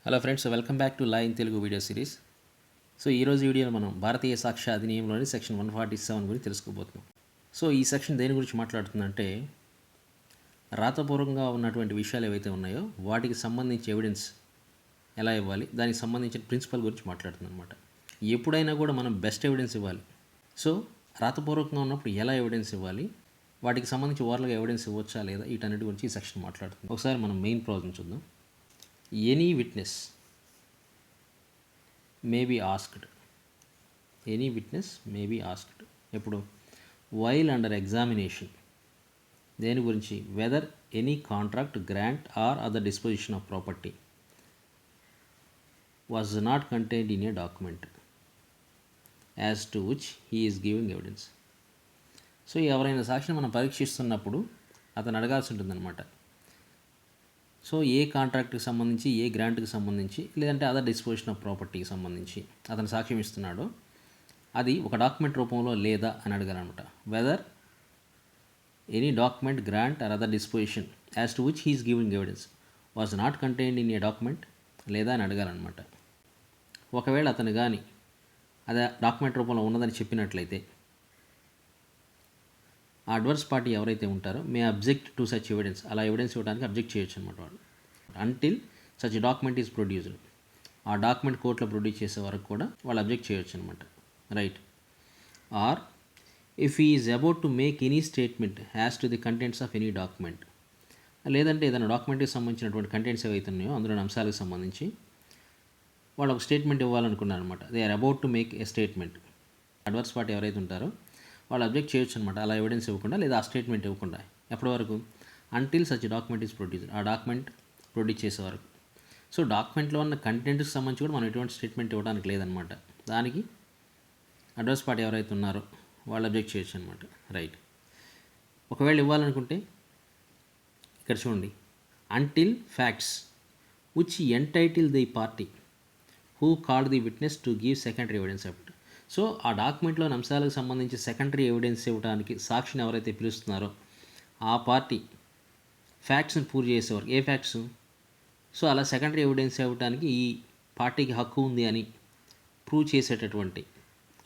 Hello friends, welcome back to law in Telugu video series. So ఈరోజు వీడియోలో మనం భారతీయ సాక్ష్య అధినియంలోని section 147 గురించి తెలుసుకోబోతున్నాం. సో ఈ సెక్షన్ దేని గురించి మాట్లాడుతుందంటే, రాతపూర్వకంగా ఉన్నటువంటి విషయాలు ఏవైతే ఉన్నాయో వాటికి సంబంధించి ఎవిడెన్స్ ఎలా ఇవ్వాలి, దానికి సంబంధించిన ప్రిన్సిపల్ గురించి మాట్లాడుతుంది అనమాట. ఎప్పుడైనా కూడా మనం బెస్ట్ ఎవిడెన్స్ ఇవ్వాలి. సో రాతపూర్వకంగా ఉన్నప్పుడు ఎలా ఎవిడెన్స్ ఇవ్వాలి, వాటికి సంబంధించి ఓరల్గా ఎవిడెన్స్ ఇవ్వచ్చా లేదా, వీటన్నిటి గురించి ఈ సెక్షన్ మాట్లాడుతుంది. ఒకసారి మనం మెయిన్ ప్రాబ్లం చూద్దాం. Any witness may be asked. Any witness may be asked ఎప్పుడు? While under examination. దేని గురించి? Whether any contract, grant or other disposition of property was not contained in a document as to which he is giving evidence. So ఎవరైనా సాక్షిని మనం పరీక్షిస్తున్నప్పుడు అతను అడగాల్సి ఉంటుందన్నమాట. So ఏ కాంట్రాక్ట్కి సంబంధించి, ఏ గ్రాంట్కి సంబంధించి, లేదంటే అదర్ డిస్పోజిషన్ ఆఫ్ ప్రాపర్టీకి సంబంధించి అతను సాక్ష్యం ఇస్తున్నాడో అది ఒక డాక్యుమెంట్ రూపంలో లేదా అని అడగాలన్నమాట. Whether any document, grant or other disposition as to which he is giving evidence was not contained in a document లేదా అని అడగాలన్నమాట. ఒకవేళ అతను కానీ అదే డాక్యుమెంట్ రూపంలో ఉన్నదని చెప్పినట్లయితే ఆ అడ్వర్స్ పార్టీ ఎవరైతే ఉంటారో may object to such evidence, అలా ఎవిడెన్స్ ఇవ్వడానికి అబ్జెక్ట్ చేయొచ్చు అనమాట వాళ్ళు. Until such document is produced, ఆ డాక్యుమెంట్ కోర్టులో ప్రొడ్యూస్ చేసే వరకు కూడా వాళ్ళు అబ్జెక్ట్ చేయొచ్చు అనమాట. Right. Or if he is about to make any statement has to the contents of any document, లేదంటే ఏదైనా డాక్యుమెంట్కి సంబంధించినటువంటి కంటెంట్స్ ఏవైతే ఉన్నాయో అందులోని అంశాలకు సంబంధించి వాళ్ళు ఒక స్టేట్మెంట్ ఇవ్వాలనుకున్నారు అనమాట. They are about to make a statement. Adverse party ఎవరైతే ఉంటారో వాళ్ళు అబ్జెక్ట్ చేయొచ్చు అనమాట, అలా ఎవిడెన్స్ ఇవ్వకుండా లేదా ఆ స్టేట్మెంట్ ఇవ్వకుండా. ఎప్పటి వరకు? Until such document is produced, ఆ డాక్యుమెంట్ ప్రొడ్యూస్ చేసే వరకు. సో డాక్యుమెంట్లో ఉన్న కంటెంట్కి సంబంధించి కూడా మనం ఎటువంటి స్టేట్మెంట్ ఇవ్వడానికి లేదనమాట. దానికి అడ్వర్స్ పార్టీ ఎవరైతే ఉన్నారో వాళ్ళు అబ్జెక్ట్ చేయొచ్చు అనమాట. రైట్. ఒకవేళ ఇవ్వాలనుకుంటే ఇక్కడ చూడండి, until facts which entitle the party who called the witness to give secondary evidence up. So ఆ డాక్యుమెంట్లోని అంశాలకు సంబంధించి సెకండరీ ఎవిడెన్స్ ఇవ్వడానికి సాక్షిని ఎవరైతే పిలుస్తున్నారో ఆ పార్టీ ఫ్యాక్ట్స్ని ప్రూవ్ చేసేవారు. ఏ ఫ్యాక్ట్స్? సో అలా సెకండరీ ఎవిడెన్స్ ఇవ్వడానికి ఈ పార్టీకి హక్కు ఉంది అని ప్రూవ్ చేసేటటువంటి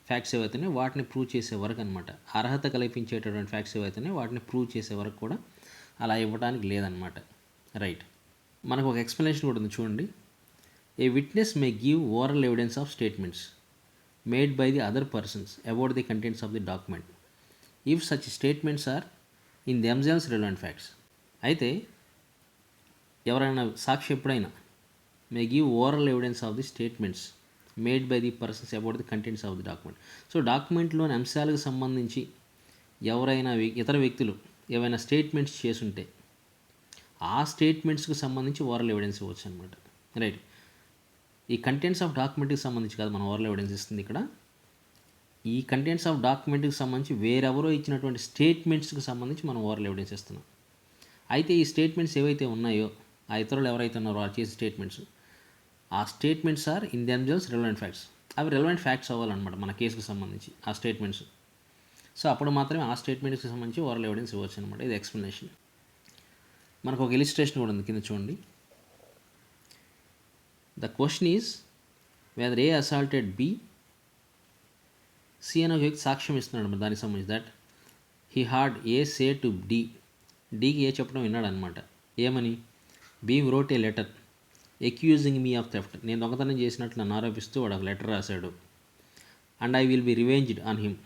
ఫ్యాక్ట్స్ ఏవైతేనే వాటిని ప్రూవ్ చేసే వరకు అనమాట. అర్హత కల్పించేటటువంటి ఫ్యాక్ట్స్ ఏవైతేనే వాటిని ప్రూవ్ చేసే వరకు కూడా అలా ఇవ్వడానికి లేదనమాట. రైట్. మనకు ఒక ఎక్స్ప్లెనేషన్ కూడా ఉంది చూడండి. ఏ witness May give oral evidence of statements made by the other persons about the contents of the document if such statements are in themselves relevant facts. అయితే ఎవరైనా సాక్షి ఎప్పుడైనా may give oral evidence of the statements made by the persons about the contents of the document. So డాక్యుమెంట్లోని అంశాలకు సంబంధించి ఎవరైనా ఇతర వ్యక్తులు ఏవైనా స్టేట్మెంట్స్ చేసుంటే ఆ స్టేట్మెంట్స్కి సంబంధించి ఓరల్ ఎవిడెన్స్ ఇవ్వచ్చు అనమాట. రైట్. ఈ కంటెంట్స్ ఆఫ్ డాక్యుమెంట్కి సంబంధించి కాదు మనం ఓరల్ ఎవిడెన్స్ ఇస్తుంది ఇక్కడ. ఈ కంటెంట్స్ ఆఫ్ డాక్యుమెంట్కి సంబంధించి వేరెవరో ఇచ్చినటువంటి స్టేట్మెంట్స్కి సంబంధించి మనం ఓరల్ ఎవిడెన్స్ ఇస్తున్నాం. అయితే ఈ స్టేట్మెంట్స్ ఏవైతే ఉన్నాయో ఆ ఇతరులు ఎవరైతే ఉన్నారో ఆ చేసే స్టేట్మెంట్స్, ఆ statements are in themselves relevant facts. అవి రెలవెంట్ ఫ్యాక్ట్స్ అవ్వాలన్నమాట మన కేసుకు సంబంధించి ఆ స్టేట్మెంట్స్. సో అప్పుడు మాత్రమే ఆ స్టేట్మెంట్స్కి సంబంధించి ఓరల్ ఎవిడెన్స్ ఇవ్వచ్చు అనమాట. ఇది ఎక్స్ప్లెనేషన్. మనకు ఒక ఇలిస్ట్రేషన్ కూడా ఉంది, కింద చూడండి. The question is whether A assaulted B. C అనే ఒక వ్యక్తి సాక్ష్యం ఇస్తున్నాడు మరి దానికి సంబంధించి that he heard A say to D. డీకి ఏ చెప్పడం విన్నాడు అనమాట. ఏమని? B wrote a letter accusing me of theft, నేను దొంగతనం చేసినట్లు నన్ను ఆరోపిస్తూ వాడు ఒక లెటర్ రాశాడు. And I will be revenged on him,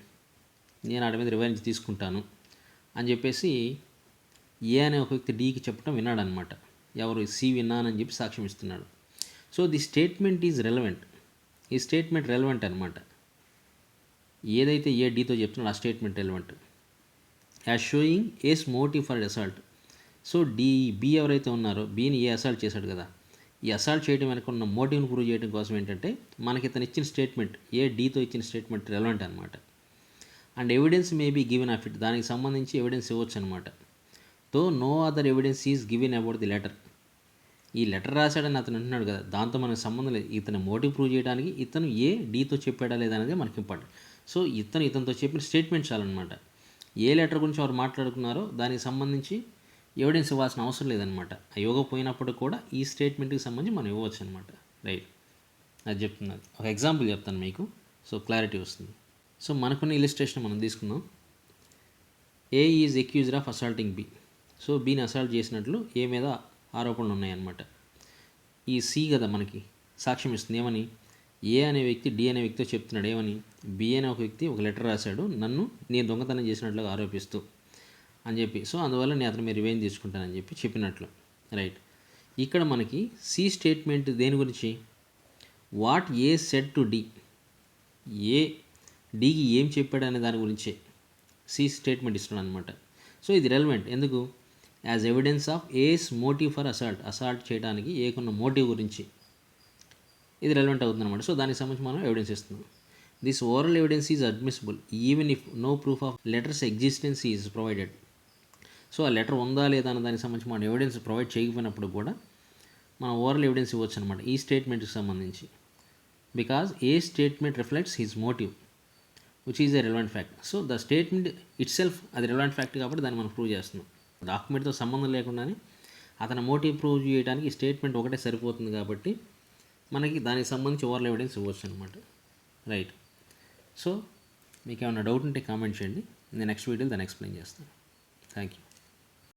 నేను ఆడి మీద రివెంజ్ తీసుకుంటాను అని చెప్పేసి ఏ అనే ఒక వ్యక్తి డీకి చెప్పడం విన్నాడు అనమాట. ఎవరు? సి విన్నానని చెప్పి సాక్ష్యం ఇస్తున్నాడు. So the statement is relevant. ఈ స్టేట్మెంట్ రెలవెంట్ అనమాట. ఏదైతే ఏ డీతో చెప్తున్నాడో ఆ statement relevant. As showing A's motive for assault. So B ఎవరైతే ఉన్నారో బీని ఏ అసాల్ట్ చేశాడు కదా, ఈ అసాల్ట్ చేయడం వెనక ఉన్న మోటివ్ని ప్రూవ్ చేయడం కోసం ఏంటంటే మనకి ఇతను ఇచ్చిన స్టేట్మెంట్, ఏ డీతో ఇచ్చిన స్టేట్మెంట్ రెలవెంట్ అనమాట. And evidence may be given of it, దానికి సంబంధించి ఎవిడెన్స్ ఇవ్వచ్చు అనమాట. Though no other evidence is given about the letter. ఈ లెటర్ రాశాడని అతను అంటున్నాడు కదా, దాంతో మనకు సంబంధం లేదు. ఇతను మోటివ్ ప్రూవ్ చేయడానికి ఇతను ఏ డీతో చెప్పాడా లేదా అనేది మనకి ఇంపార్టెంట్. సో ఇతనితో చెప్పిన స్టేట్మెంట్ చాలన్నమాట. ఏ లెటర్ గురించి వారు మాట్లాడుకున్నారో దానికి సంబంధించి ఎవిడెన్స్ ఇవ్వాల్సిన అవసరం లేదనమాట. ఇవ్వకపోయినప్పుడు కూడా ఈ స్టేట్మెంట్కి సంబంధించి మనం ఇవ్వచ్చు అనమాట. రైట్, అది చెప్తున్నది. ఒక ఎగ్జాంపుల్ చెప్తాను మీకు, సో క్లారిటీ వస్తుంది. సో మనకున్న ఇలిస్ట్రేషన్ మనం తీసుకుందాం. A is accused of assaulting B. So బీని అసాల్ట్ చేసినట్లు ఏ మీద ఆరోపణలు ఉన్నాయన్నమాట. ఈ సి కదా మనకి సాక్ష్యం ఇస్తుంది. ఏమని? ఏ అనే వ్యక్తి డి అనే వ్యక్తితో చెప్తున్నాడు. ఏమని? బి అనే ఒక వ్యక్తి ఒక లెటర్ రాశాడు, నన్ను నేను దొంగతనం చేసినట్లుగా ఆరోపిస్తూ అని చెప్పి. సో అందువల్ల నేను అతని మీద రివెంజ్ తీసుకుంటానని చెప్పి చెప్పినట్లు. రైట్, ఇక్కడ మనకి సి స్టేట్మెంట్ దేని గురించి? What A said to D, A డికి ఏం చెప్పాడు అనే దాని గురించే సి స్టేట్మెంట్ ఇస్తున్నాడు అనమాట. సో ఇది రెలవెంట్ ఎందుకు? As evidence of A's motive for assault చేయడానికి ఏకున్న మోటివ్ గురించి ఇది రెలవెంట్ అవుతుంది అనమాట. సో దానికి సంబంధించి మనం ఎవిడెన్స్ ఇస్తున్నాం. This oral evidence is admissible even if no proof of letter's existence is provided. So ఆ లెటర్ ఉందా లేదా అన్న దానికి సంబంధించి మనం ఎవిడెన్స్ ప్రొవైడ్ చేయకపోయినప్పుడు కూడా మనం ఓరల్ ఎవిడెన్స్ ఇవ్వచ్చు అనమాట ఈ స్టేట్మెంట్కి సంబంధించి. Because A statement reflects his motive which is a relevant fact. So the statement itself అది రిలవెంట్ ఫ్యాక్ట్ కాబట్టి దాన్ని మనం ప్రూవ్ చేస్తున్నాం. డాక్యుమెంట్తో సంబంధం లేకుండానే అతని మోటివ్ ప్రూవ్ చేయడానికి ఈ స్టేట్మెంట్ ఒకటే సరిపోతుంది కాబట్టి మనకి దానికి సంబంధించి ఓవర్ ఎవిడెన్స్ ఇవ్వచ్చు అనమాట. రైట్, సో మీకు ఏమైనా డౌట్ ఉంటే కామెంట్ చేయండి, నేను నెక్స్ట్ వీడియోలో దాన్ని ఎక్స్ప్లెయిన్ చేస్తాను. Thank you.